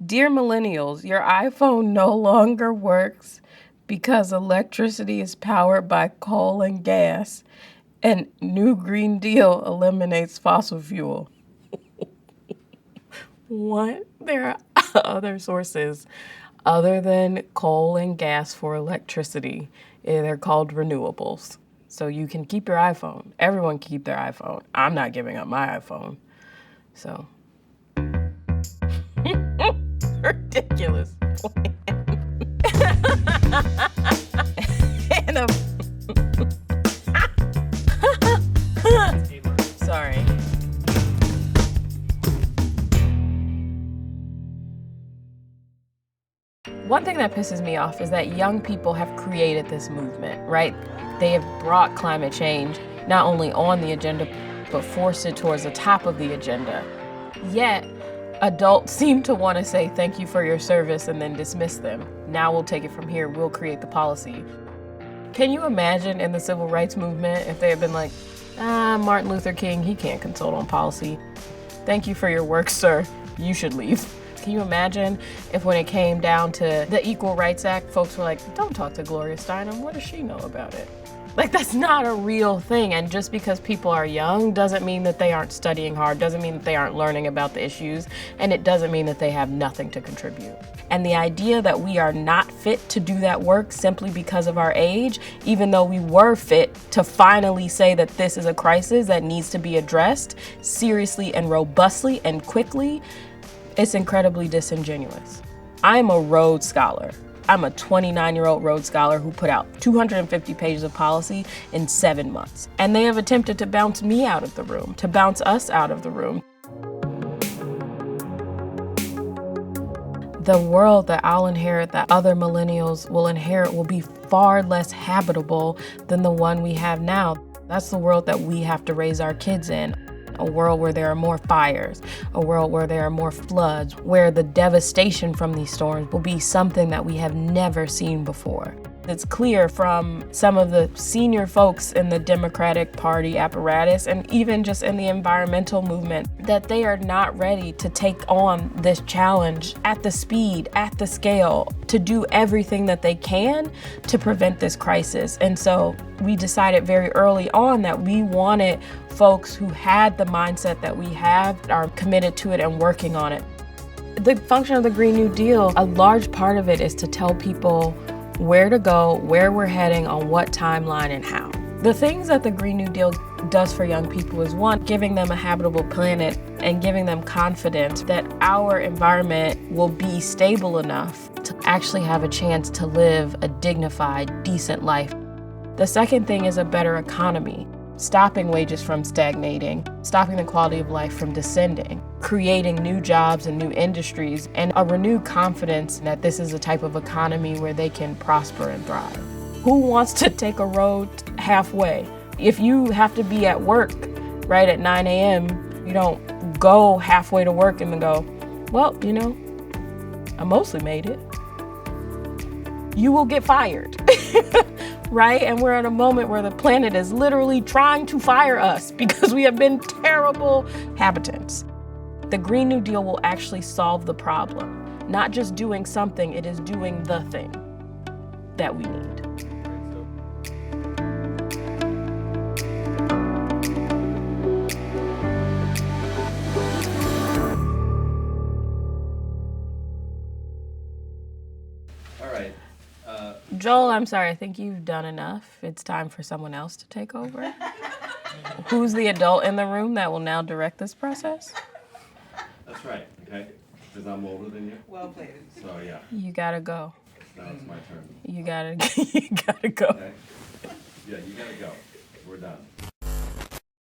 Dear millennials, your iPhone no longer works because electricity is powered by coal and gas, and New Green Deal eliminates fossil fuel. What? There are other sources other than coal and gas for electricity. They're called renewables. So you can keep your iPhone. Everyone can keep their iPhone. I'm not giving up my iPhone. So. Ridiculous plan. And sorry. One thing that pisses me off is that young people have created this movement, right? They have brought climate change not only on the agenda, but forced it towards the top of the agenda. Yet, adults seem to want to say thank you for your service and then dismiss them. Now we'll take it from here, we'll create the policy. Can you imagine in the civil rights movement if they had been like, Martin Luther King, he can't consult on policy. Thank you for your work, sir. You should leave. Can you imagine if when it came down to the Equal Rights Act, folks were like, don't talk to Gloria Steinem, what does she know about it? Like, that's not a real thing. And just because people are young doesn't mean that they aren't studying hard, doesn't mean that they aren't learning about the issues, and it doesn't mean that they have nothing to contribute. And the idea that we are not fit to do that work simply because of our age, even though we were fit to finally say that this is a crisis that needs to be addressed seriously and robustly and quickly, it's incredibly disingenuous. I'm a Rhodes Scholar. I'm a 29-year-old Rhodes Scholar who put out 250 pages of policy in 7 months. And they have attempted to bounce me out of the room, to bounce us out of the room. The world that I'll inherit, that other millennials will inherit, will be far less habitable than the one we have now. That's the world that we have to raise our kids in. A world where there are more fires, a world where there are more floods, where the devastation from these storms will be something that we have never seen before. It's clear from some of the senior folks in the Democratic Party apparatus and even just in the environmental movement that they are not ready to take on this challenge at the speed, at the scale, to do everything that they can to prevent this crisis. And so we decided very early on that we wanted folks who had the mindset that we have, are committed to it and working on it. The function of the Green New Deal, a large part of it is to tell people where to go, where we're heading, on what timeline and how. The things that the Green New Deal does for young people is, one, giving them a habitable planet and giving them confidence that our environment will be stable enough to actually have a chance to live a dignified, decent life. The second thing is a better economy, stopping wages from stagnating, stopping the quality of life from descending, creating new jobs and new industries, and a renewed confidence that this is a type of economy where they can prosper and thrive. Who wants to take a road halfway? If you have to be at work right at 9 a.m., you don't go halfway to work and then go, well, you know, I mostly made it. You will get fired. Right? And we're at a moment where the planet is literally trying to fire us because we have been terrible habitants. The Green New Deal will actually solve the problem. Not just doing something, it is doing the thing that we need. All right. Joel, I'm sorry, I think you've done enough. It's time for someone else to take over. Who's the adult in the room that will now direct this process? That's right, okay? Because I'm older than you. Well played. So, yeah, You gotta go. now it's my turn. You gotta go. Okay? Yeah, you gotta go. We're done.